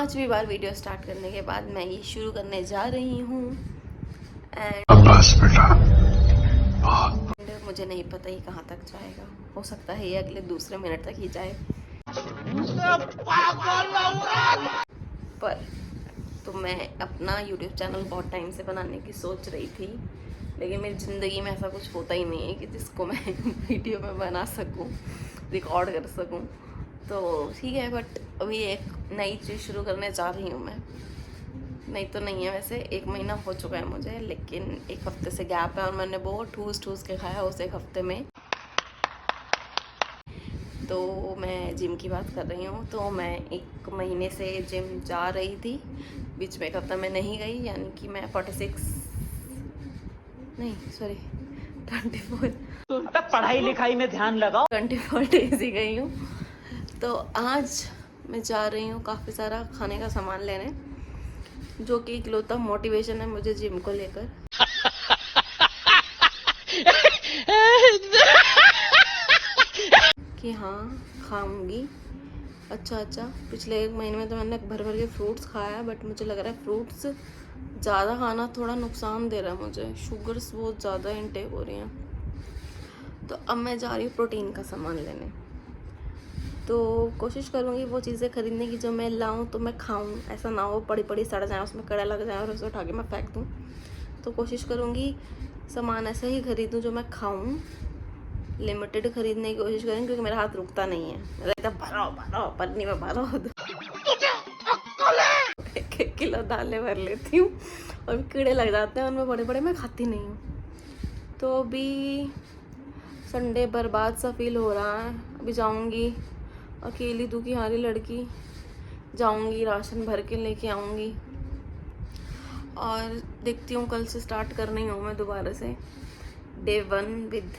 5वीं बार video start करने के बाद मैं ये शुरू करने जा रही हूँ एंड बस बेटा मुझे नहीं पता ये कहाँ तक जाएगा। हो सकता है ये अगले दूसरे मिनट तक ही जाए, पर तो मैं अपना YouTube चैनल बहुत टाइम से बनाने की सोच रही थी, लेकिन मेरी ज़िंदगी में ऐसा कुछ होता ही नहीं है कि जिसको मैं वीडियो में बना सकूं, रिकॉर्ड कर सकूं। तो ठीक है, बट अभी एक नई चीज़ शुरू करने जा रही हूँ मैं। नहीं तो नहीं है वैसे, 1 महीना हो चुका है मुझे, लेकिन 1 हफ्ते से गैप है और मैंने बहुत ठूस के खाया उस 1 हफ्ते में। तो मैं जिम की बात कर रही हूँ। तो मैं 1 महीने से जिम जा रही थी, बीच में 1 हफ्ता मैं नहीं गई, यानी कि मैं 24 तो पढ़ाई लिखाई में ध्यान लगाओ। 24 डेज ही गई हूँ। तो आज मैं जा रही हूँ काफ़ी सारा खाने का सामान लेने, जो कि इकलौता मोटिवेशन है मुझे जिम को लेकर। कि हाँ खाऊंगी। अच्छा पिछले 1 महीने में तो मैंने भर के फ्रूट्स खाया है, बट मुझे लग रहा है फ्रूट्स ज़्यादा खाना थोड़ा नुकसान दे रहा है मुझे, शुगर्स बहुत ज़्यादा इनटेक हो रही हैं। तो अब मैं जा रही हूँ प्रोटीन का सामान लेने। तो कोशिश करूँगी वो चीज़ें खरीदने की जो मैं लाऊं तो मैं खाऊं, ऐसा ना हो पड़ी सड़ जाए, उसमें कड़ा लग जाए और उसे उठा के मैं फेंक दूं। तो कोशिश करूँगी सामान ऐसा ही खरीदूं जो मैं खाऊं, लिमिटेड खरीदने की कोशिश करें, क्योंकि मेरा हाथ रुकता नहीं है। मेरा भरो पन्नी में भरो 1 किलो दालें भर लेती हूँ और कीड़े लग जाते हैं उनमें बड़े मैं खाती नहीं हूँ। तो अभी संडे बर्बाद सा फील हो रहा है। अभी जाऊँगी, अकेली दुखी हारी लड़की, जाऊँगी राशन भर के लेके आऊँगी और देखती हूँ, कल से स्टार्ट करनी हूँ मैं दोबारा से डे 1 विद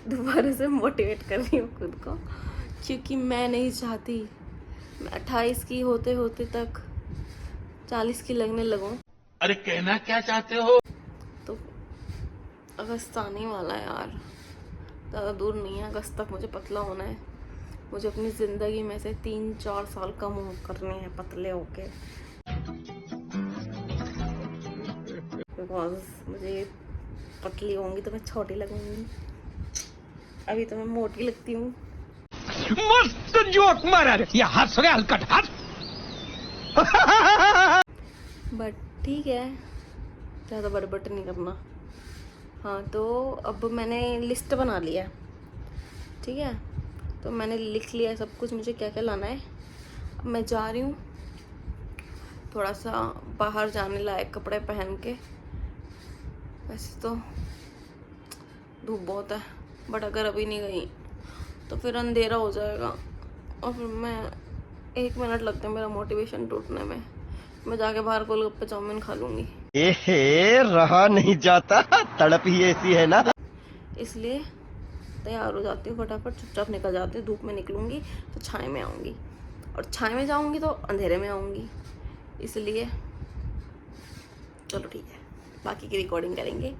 दोबारा से मोटिवेट कर रही हूँ खुद को, क्योंकि मैं नहीं चाहती मैं 28 की होते होते तक 40 की लगने लगूँ। अरे कहना क्या चाहते हो? तो अगस्त आने वाला है यार, ज़्यादा दूर नहीं है, अगस्त तक मुझे पतला होना है। मुझे अपनी ज़िंदगी में से 3-4 साल कम करने हैं पतले होके, बिकॉज मुझे पतली होंगी तो मैं छोटी लगूंगी। अभी तो मैं मोटी लगती हूँ। मस्त जोक मारा रे, ये हंस रहे हलकट हंस। बट ठीक है, ज़्यादा बड़बड़ नहीं करना। हाँ, तो अब मैंने लिस्ट बना लिया, ठीक है। तो मैंने लिख लिया सब कुछ मुझे क्या क्या लाना है। अब मैं जा रही हूँ थोड़ा सा बाहर जाने लायक कपड़े पहन के। वैसे तो धूप बहुत है, बट अगर अभी नहीं गई तो फिर अंधेरा हो जाएगा और फिर मैं 1 मिनट लगते हैं मेरा मोटिवेशन टूटने में। मैं जाके बाहर गोलगप्पे चाउमीन खा लूँगी। रहा नहीं जाता, तड़प ही ऐसी है ना। इसलिए तैयार हो जाती हूँ फटाफट, चुपचाप निकल जाती हूँ। धूप में निकलूँगी तो छाए में आऊँगी, और छाए में जाऊँगी तो अंधेरे में आऊँगी। इसलिए चलो ठीक है, बाकी की रिकॉर्डिंग करेंगे।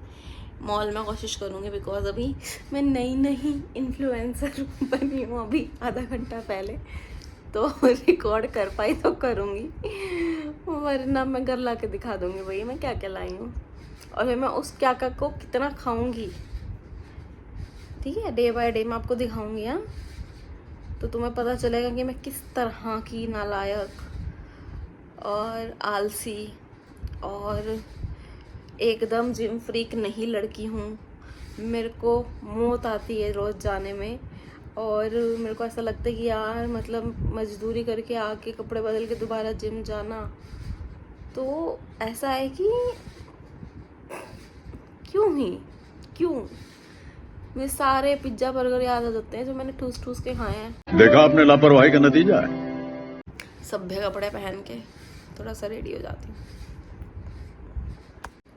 मॉल में कोशिश करूँगी, बिकॉज अभी मैं नई इन्फ्लुएंसर बनी हूँ अभी आधा घंटा पहले, तो रिकॉर्ड कर पाई तो करूँगी, वरना मैं घर ला के दिखा दूँगी भाई मैं क्या क्या लाई हूँ, और फिर मैं उस क्या को कितना खाऊँगी। ठीक है, डे बाय डे मैं आपको दिखाऊँगी। हाँ, तो तुम्हें पता चलेगा कि मैं किस तरह की नालायक और आलसी और एकदम जिम फ्रीक नहीं लड़की हूँ। मेरे को मौत आती है रोज़ जाने में, और मेरे को ऐसा लगता है कि यार मतलब मजदूरी करके आके कपड़े बदल के दोबारा जिम जाना, तो ऐसा है कि क्यों मुझे सारे पिज्ज़ा बर्गर याद आ जाते हैं जो मैंने ठूस के खाए हैं। देखा आपने लापरवाही का नतीजा है। सभ्य कपड़े पहन के थोड़ा सा रेडी हो जाती हूँ।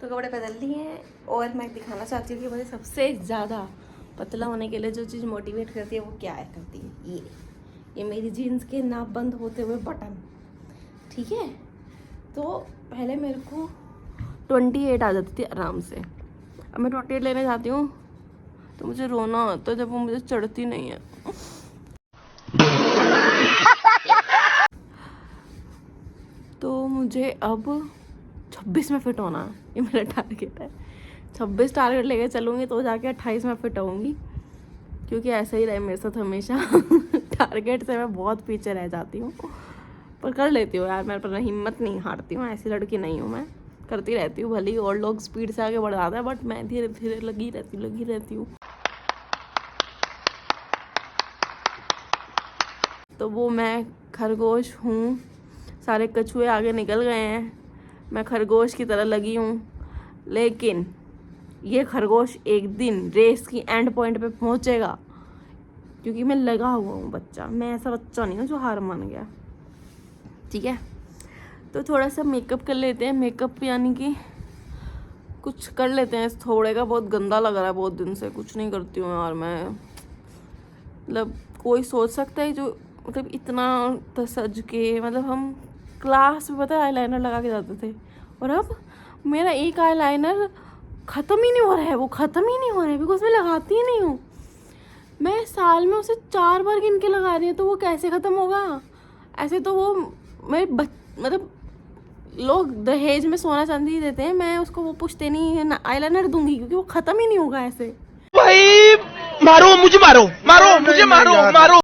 तो कपड़े बदल लिए हैं, और मैं दिखाना चाहती हूँ कि मुझे सबसे ज़्यादा पतला होने के लिए जो चीज़ मोटिवेट करती है वो क्या है करती है, ये मेरी जीन्स के नाप बंद होते हुए बटन। ठीक है, तो पहले मेरे को 28 आ जाती थी आराम से, अब मैं 28 लेने जाती हूँ तो मुझे रोना आता है जब वो मुझे चढ़ती नहीं है। मुझे अब 26 में फिट होना है, ये मेरा टारगेट है। 26 टारगेट लेके चलूँगी तो जाके 28 में फिट होऊंगी, क्योंकि ऐसा ही रहे मेरे साथ हमेशा। टारगेट से मैं बहुत पीछे रह जाती हूँ, पर कर लेती हूँ यार, मेरे पर हिम्मत नहीं हारती हूँ, ऐसी लड़की नहीं हूँ मैं, करती रहती हूँ। भले ही और लोग स्पीड से आगे बढ़ जाते हैं, बट मैं धीरे धीरे लगी रहती हूँ। तो वो मैं खरगोश हूँ, सारे कछुए आगे निकल गए हैं, मैं खरगोश की तरह लगी हूँ। लेकिन ये खरगोश एक दिन रेस की एंड पॉइंट पे पहुँचेगा, क्योंकि मैं लगा हुआ हूँ बच्चा। मैं ऐसा बच्चा नहीं हूँ जो हार मान गया, ठीक है। तो थोड़ा सा मेकअप कर लेते हैं, मेकअप यानी कि कुछ कर लेते हैं। थोड़े का बहुत गंदा लग रहा है, बहुत दिन से कुछ नहीं करती हूँ यार मैं। मतलब कोई सोच सकता है जो मतलब इतना सज के, मतलब हम क्लास में पता है आईलाइनर लगा के जाते थे, और अब मेरा एक आईलाइनर ख़त्म ही नहीं हो रहा है, वो ख़त्म ही नहीं हो रहा है, बिकॉज मैं लगाती ही नहीं हूँ। मैं साल में उसे 4 बार गिन के लगा रही हूँ, तो वो कैसे ख़त्म होगा? ऐसे तो वो मेरे मतलब लोग दहेज में सोना चांदी देते हैं, मैं उसको वो पूछते नहीं आईलाइनर दूंगी, क्योंकि वो ख़त्म ही नहीं होगा ऐसे। भाई मारो मुझे, मारो मुझे, मारो।